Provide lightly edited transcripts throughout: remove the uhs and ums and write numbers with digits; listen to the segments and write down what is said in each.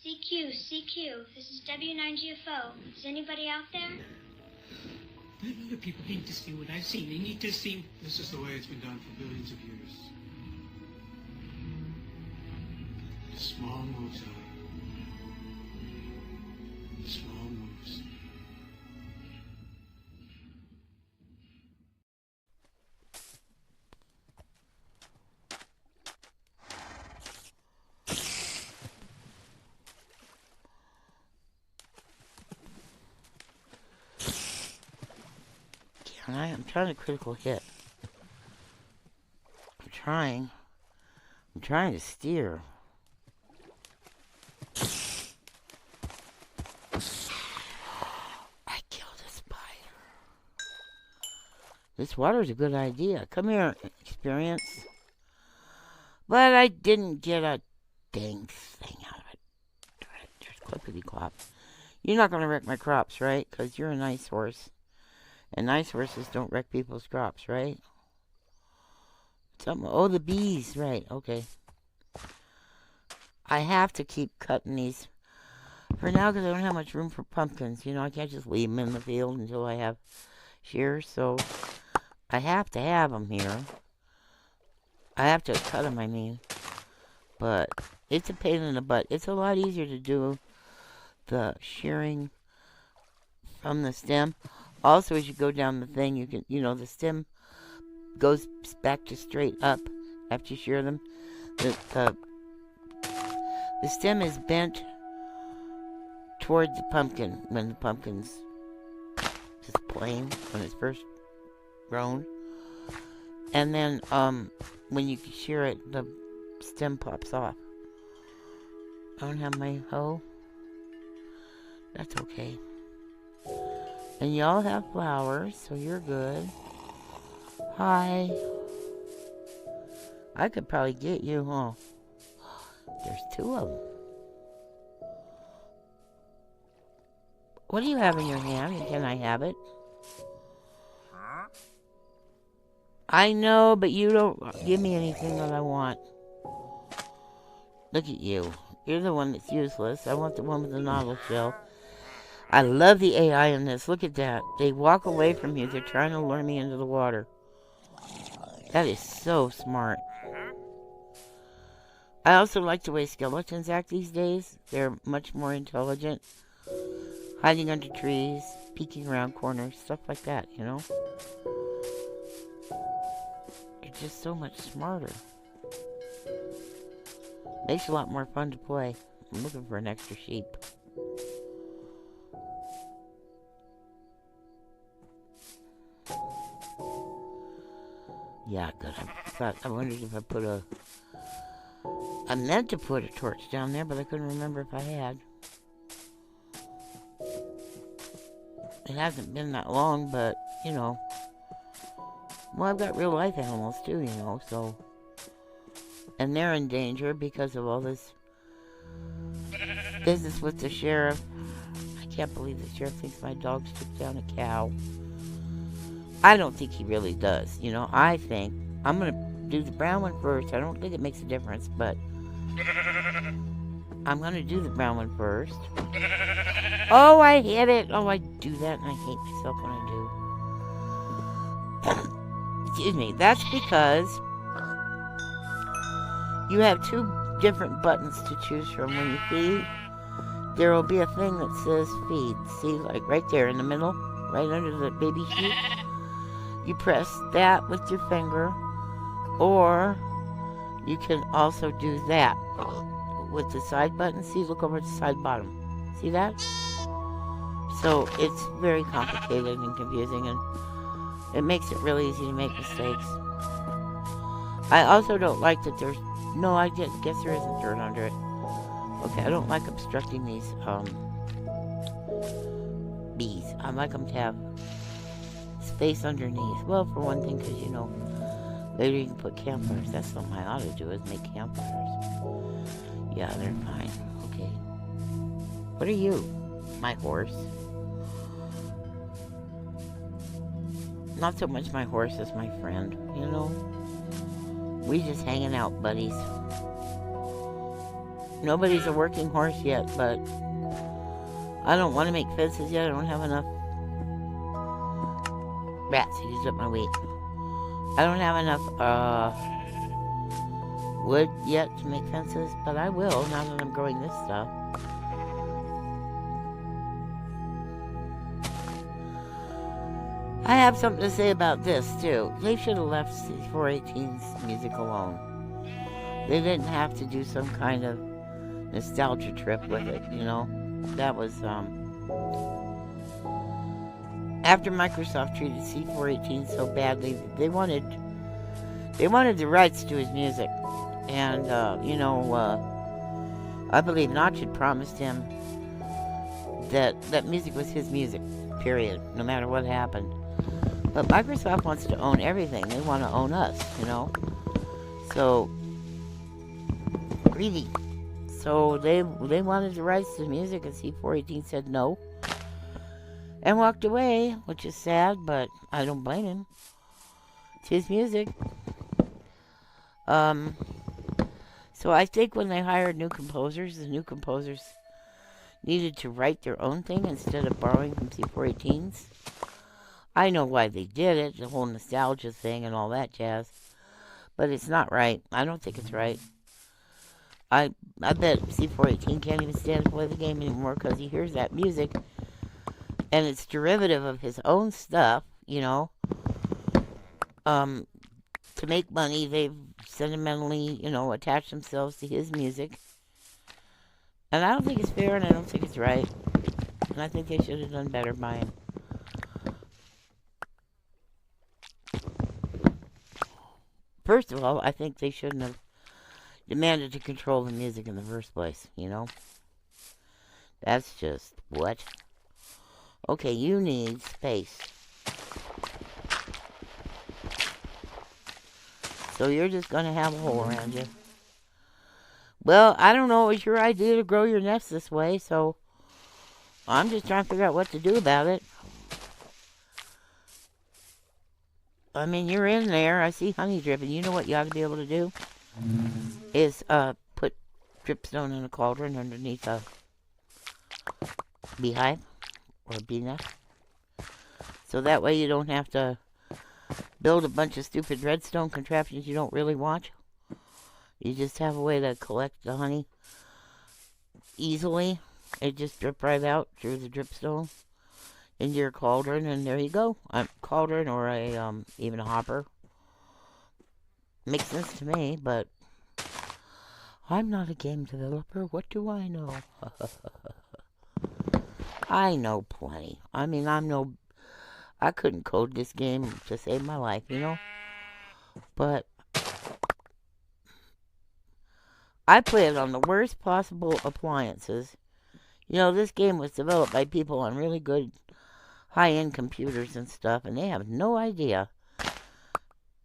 CQ, CQ, this is W9GFO. Is anybody out there? Other people need to see what I've seen. They need to see... This is the way it's been done for billions of years. Small moves, small moves. I'm trying to critical hit. I'm trying to steer. I killed a spider. This water's a good idea. Come here, experience. But I didn't get a dang thing out of it. There's clippity clop. You're not going to wreck my crops, right? Because you're a nice horse. And nice horses don't wreck people's crops, right? Oh, the bees, right, okay. I have to keep cutting these for now because I don't have much room for pumpkins. You know, I can't just leave them in the field until I have shears, so I have to have them here. I have to cut them, I mean. But it's a pain in the butt. It's a lot easier to do the shearing from the stem. Also, as you go down the thing, you can, the stem goes back to straight up after you shear them. The stem is bent toward the pumpkin when the pumpkin's just plain, when it's first grown. And then, when you shear it, the stem pops off. I don't have my hoe. That's okay. And y'all have flowers, so you're good. Hi. I could probably get you, huh? There's two of them. What do you have in your hand? Can I have it? I know, but you don't give me anything that I want. Look at you. You're the one that's useless. I want the one with the novel shell. I love the AI in this. Look at that. They walk away from you. They're trying to lure me into the water. That is so smart. I also like the way skeletons act these days. They're much more intelligent. Hiding under trees, peeking around corners, stuff like that, you know? It's just so much smarter. Makes it a lot more fun to play. I'm looking for an extra sheep. Yeah, good. I wondered if I put I meant to put a torch down there, but I couldn't remember if I had. It hasn't been that long, but, well, I've got real life animals too, so. And they're in danger because of all this business with the sheriff. I can't believe the sheriff thinks my dogs took down a cow. I don't think he really does. I think I'm going to do the brown one first. I don't think it makes a difference, but I'm going to do the brown one first. Oh, I hit it. Oh, I do that and I hate myself when I do. Excuse me. That's because you have two different buttons to choose from when you feed. There will be a thing that says feed. See, like right there in the middle, right under the baby sheep. You press that with your finger, or you can also do that with the side button. See, look over at the side bottom. See that? So it's very complicated and confusing, and it makes it really easy to make mistakes. I also don't like that there's... No, I guess there isn't dirt under it. Okay, I don't like obstructing these bees. I like them to have space underneath. Well, for one thing, because, later you can put campfires. That's something I ought to do, is make campfires. Yeah, they're fine. Okay. What are you? My horse. Not so much my horse as my friend, We just hanging out, buddies. Nobody's a working horse yet, but I don't want to make fences yet. I don't have enough. Rats used up my wheat. I don't have enough wood yet to make fences, but I will now that I'm growing this stuff. I have something to say about this too. They should have left C418's music alone. They didn't have to do some kind of nostalgia trip with it, you know. That was after Microsoft treated C418 so badly, they wanted the rights to his music. And I believe Notch had promised him that music was his music, period, no matter what happened. But Microsoft wants to own everything. They want to own us, you know. So greedy. So they wanted the rights to the music, and C418 said no. And walked away, which is sad, but I don't blame him. It's his music. So I think when they hired new composers, the new composers needed to write their own thing instead of borrowing from C418's. I know why they did it, the whole nostalgia thing and all that jazz. But it's not right. I don't think it's right. I bet C418 can't even stand to play the game anymore because he hears that music and it's derivative of his own stuff, you know. To make money, they've sentimentally, you know, attached themselves to his music. And I don't think it's fair and I don't think it's right. And I think they should have done better by him. First of all, I think they shouldn't have demanded to control the music in the first place, you know? That's just, what? Okay, you need space. So you're just going to have a hole around you. Well, I don't know. It was your idea to grow your nest this way, so I'm just trying to figure out what to do about it. I mean, you're in there. I see honey dripping. You know what you ought to be able to do? Is put dripstone in a cauldron underneath a beehive or a bee nest. So that way you don't have to build a bunch of stupid redstone contraptions you don't really want. You just have a way to collect the honey easily. It just drip right out through the dripstone into your cauldron, and there you go. Cauldron or a even a hopper. Makes sense to me, but I'm not a game developer. What do I know? I know plenty. I mean, I couldn't code this game to save my life, you know? But I play it on the worst possible appliances. You know, this game was developed by people on really good high-end computers and stuff, and they have no idea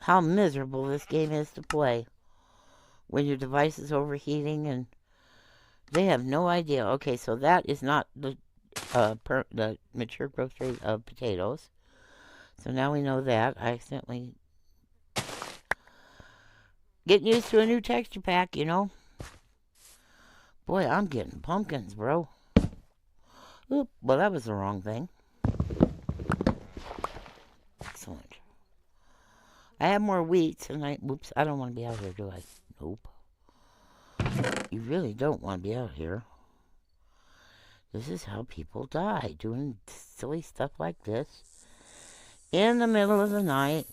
how miserable this game is to play when your device is overheating, and they have no idea. Okay, so that is not the mature growth rate of potatoes. So now we know that. I accidentally getting used to a new texture pack, you know. Boy, I'm getting pumpkins, bro. Oop, well, that was the wrong thing. Excellent. I have more wheats, and whoops, I don't want to be out here, do I? Nope. You really don't want to be out here. This is how people die, doing silly stuff like this. In the middle of the night.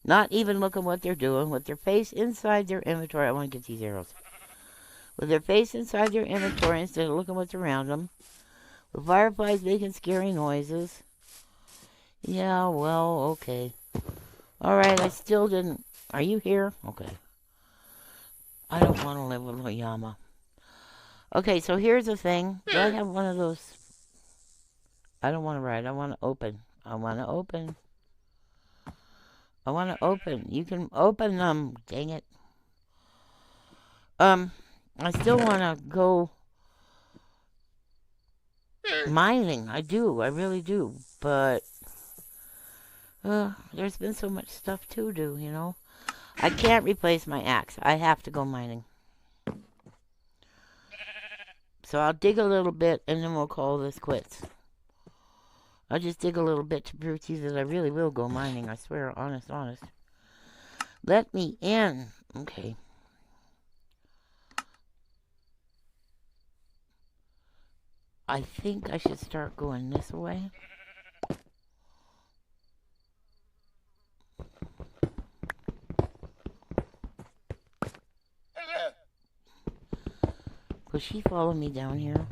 Not even looking what they're doing, with their face inside their inventory. I want to get these arrows. With their face inside their inventory instead of looking what's around them. With fireflies making scary noises. Yeah, well, okay. Alright, I still didn't... Are you here? Okay. I don't want to live with Oyama. Okay, so here's the thing. Do I have one of those? I don't want to write. I want to open. I want to open. I want to open. You can open them. Dang it. I still want to go mining. I do. I really do. But there's been so much stuff to do, you know. I can't replace my axe. I have to go mining. So I'll dig a little bit and then we'll call this quits. I'll just dig a little bit to prove to you that I really will go mining. I swear, honest. Let me in. Okay. I think I should start going this way. Will she follow me down here?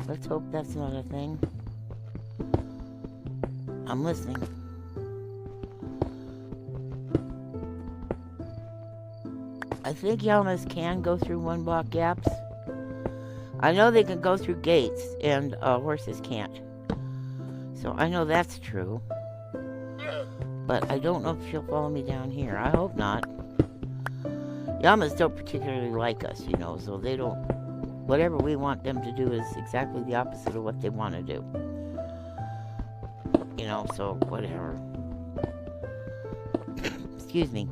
Let's hope that's not a thing. I'm listening. I think llamas can go through 1-block gaps. I know they can go through gates, and horses can't. So I know that's true. But I don't know if she'll follow me down here. I hope not. Llamas don't particularly like us, you know, so they don't... Whatever we want them to do is exactly the opposite of what they want to do. You know, so whatever. Excuse me.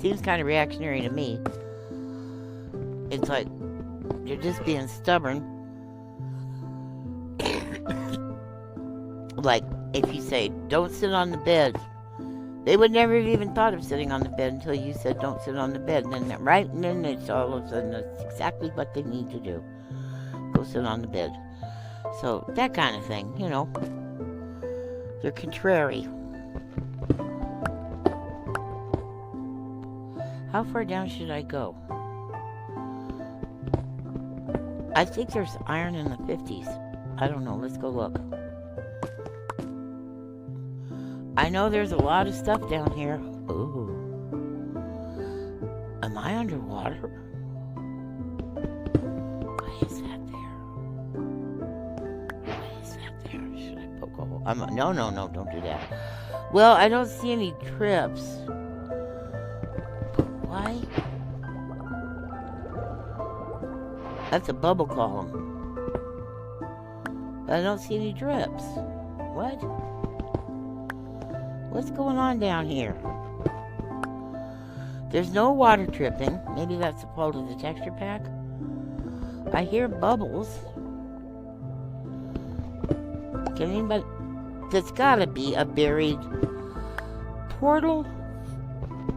Seems kind of reactionary to me. It's like they're just being stubborn. Like, if you say, don't sit on the bed, they would never have even thought of sitting on the bed until you said, don't sit on the bed. And then, right, and then it's all of a sudden, that's exactly what they need to do. Go sit on the bed. So, that kind of thing, you know. They're contrary. How far down should I go? I think there's iron in the 50s. I don't know. Let's go look. I know there's a lot of stuff down here. Ooh. Am I underwater? Why is that there? Why is that there? Should I poke a hole? No, don't do that. Well, I don't see any trips. But why? That's a bubble column. But I don't see any drips. What? What's going on down here? There's no water dripping. Maybe that's a fault of the texture pack. I hear bubbles. Can anybody... There's gotta be a buried portal?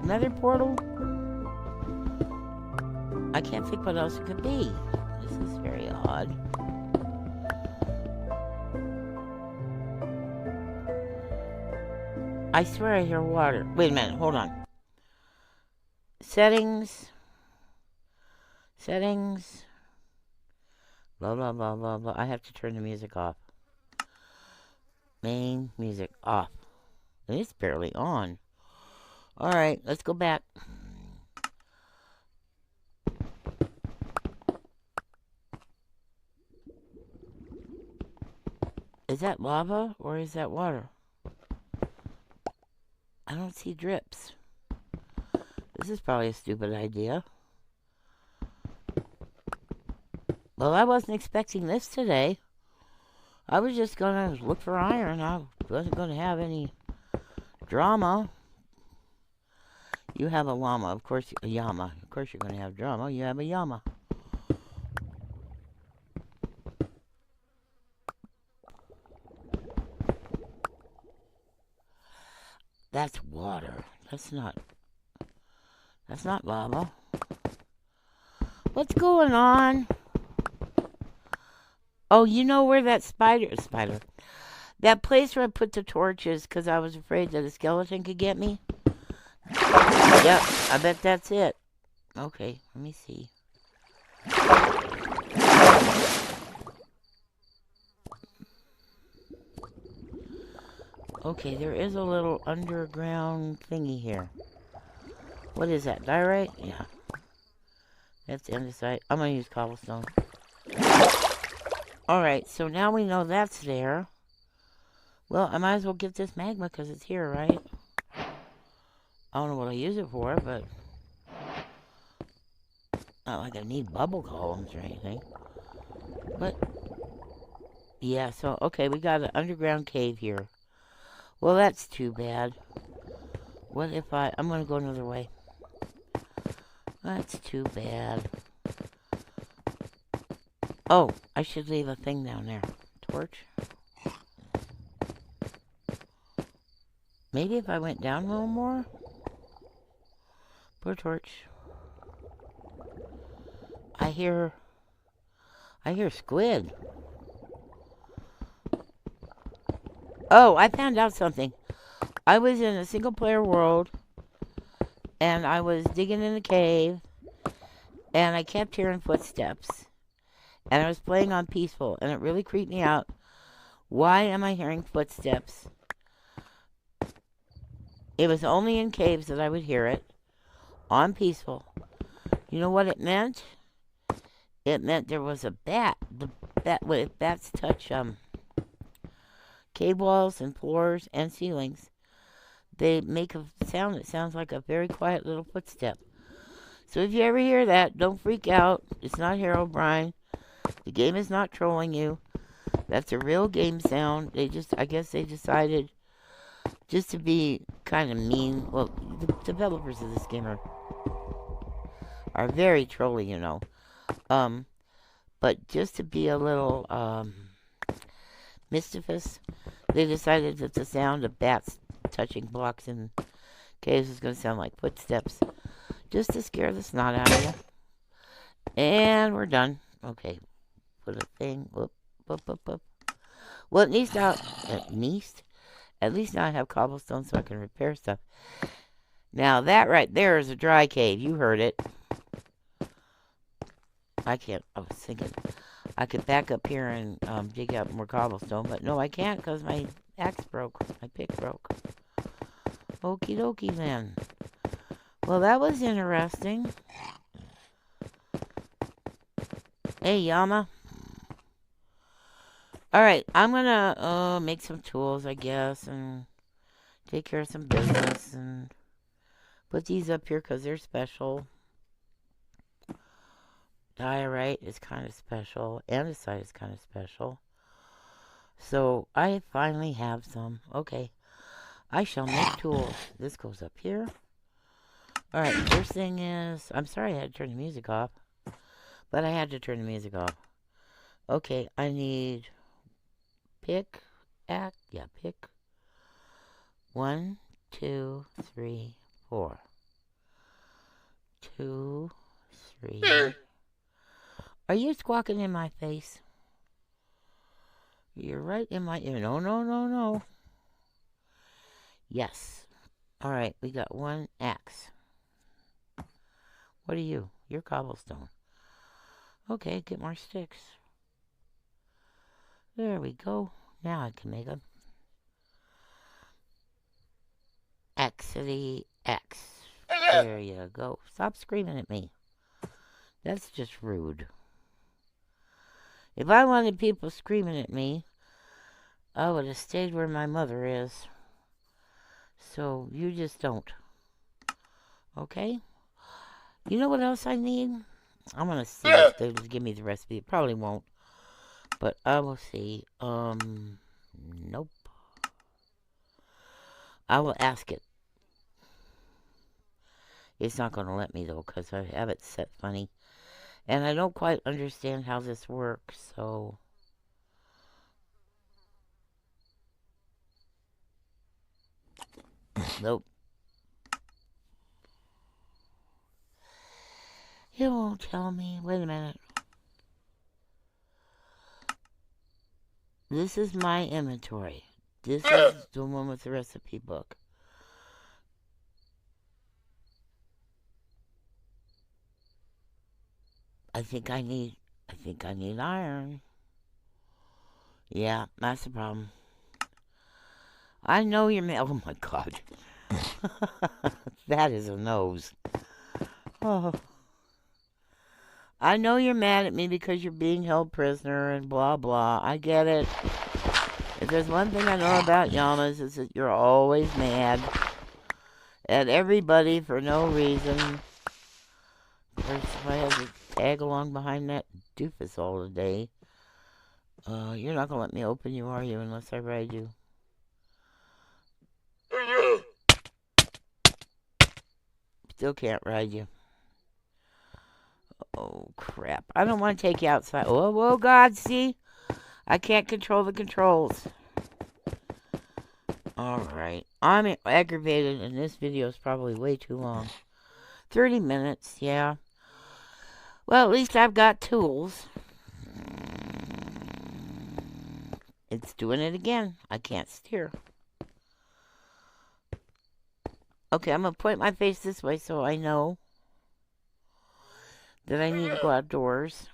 Another portal? I can't think what else it could be. This is very odd. I swear I hear water. Wait a minute, hold on. Settings. Blah, blah, blah, blah, blah. I have to turn the music off. Main music off. It's barely on. Alright, let's go back. Is that lava or is that water? I don't see drips. This is probably a stupid idea. Well, I wasn't expecting this today. I was just gonna look for iron. I wasn't gonna have any drama. You have a llama, of course, a llama. Of course you're gonna have drama. You have a llama. That's water. That's not lava. What's going on? Oh, you know where that spider... That place where I put the torches because I was afraid that a skeleton could get me? Yep, I bet that's it. Okay, let me see. Okay, there is a little underground thingy here. What is that, diorite? Yeah. That's andesite. I'm gonna use cobblestone. Alright, so now we know that's there. Well, I might as well get this magma because it's here, right? I don't know what I use it for, but... Not like I need bubble columns or anything. But... Yeah, so, okay, we got an underground cave here. Well, that's too bad. What if I'm gonna go another way. That's too bad. Oh, I should leave a thing down there. Torch. Maybe if I went down a little more? Put a torch. I hear squid. Oh, I found out something. I was in a single player world and I was digging in a cave and I kept hearing footsteps. And I was playing on peaceful and it really creeped me out. Why am I hearing footsteps? It was only in caves that I would hear it. On peaceful. You know what it meant? It meant there was a bat. The bat, if bats touch cave walls and floors and ceilings, they make a sound that sounds like a very quiet little footstep. So if you ever hear that, don't freak out. It's not Harold Brine. The game is not trolling you. That's a real game sound. I guess they decided just to be kind of mean. Well, the developers of this game are very trolly, you know. But just to be a little mischievous, they decided that the sound of bats touching blocks in caves was going to sound like footsteps, just to scare the snot out of you. And we're done. Okay, put a thing. Whoop, whoop, whoop, whoop. Well, at least now I have cobblestone so I can repair stuff. Now that right there is a dry cave. You heard it. I was thinking I could back up here and dig out more cobblestone, but no, I can't because my axe broke. My pick broke. Okie dokie then. Well, that was interesting. Hey, Yama. Alright, I'm gonna make some tools, I guess, and take care of some business, and put these up here because they're special. Diorite is kind of special. Andesite is kind of special. So, I finally have some. Okay. I shall make tools. This goes up here. Alright, first thing is... I'm sorry I had to turn the music off. But I had to turn the music off. Okay, I need... pick. 1, 2, 3, 4. 2, 3... Are you squawking in my face? You're right in my ear. No, no, no, no. Yes. Alright, we got 1 axe. What are you? You're cobblestone. Okay, get more sticks. There we go. Now I can make a Axity X. There you go. Stop screaming at me. That's just rude. If I wanted people screaming at me, I would have stayed where my mother is. So you just don't. Okay? You know what else I need? I'm gonna see if they'll give me the recipe. It probably won't. But I will see. Nope. I will ask it. It's not gonna let me though, because I have it set funny. And I don't quite understand how this works, so... Nope. It won't tell me. Wait a minute. This is my inventory. This is the one with the recipe book. I think I need iron. Yeah, that's the problem. I know you're mad. Oh my god. That is a nose. Oh. I know you're mad at me because you're being held prisoner and blah blah. I get it. If there's one thing I know about Yamas, is that you're always mad at everybody for no reason. Of course, if I have to tag along behind that doofus all the day, you're not gonna let me open you, are you, unless I ride you? Still can't ride you. Oh, crap. I don't want to take you outside. Oh, God, see? I can't control the controls. Alright. I'm aggravated, and this video is probably way too long. 30 minutes, yeah. Well, at least I've got tools. It's doing it again. I can't steer. Okay, I'm going to point my face this way so I know that I need to go outdoors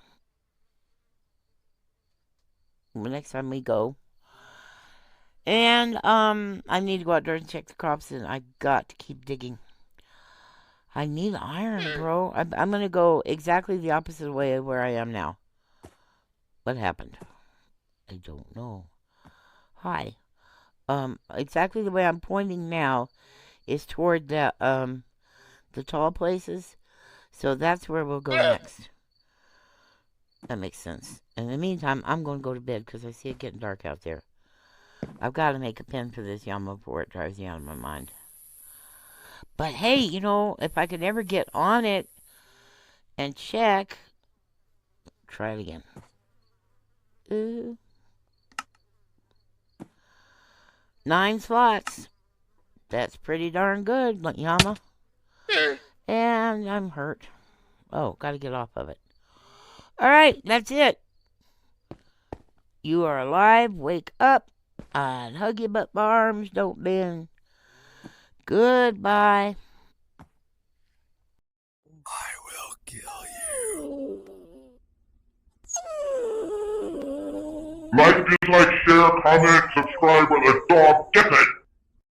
the next time we go. And, I need to go outdoors and check the crops, and I got to keep digging. I need iron, bro. I'm going to go exactly the opposite way of where I am now. What happened? I don't know. Hi. Exactly the way I'm pointing now is toward the tall places. So that's where we'll go next. That makes sense. In the meantime, I'm going to go to bed because I see it getting dark out there. I've got to make a pen for this Yama before it drives me out of my mind. But hey, you know, if I could ever get on it and check. Try it again. 9 slots. That's pretty darn good, Yama. And I'm hurt. Oh, gotta get off of it. Alright, that's it. You are alive. Wake up. I'd hug you, but my arms don't bend. Goodbye. I will kill you. Like, dislike, share, comment, subscribe, or the dog gets it.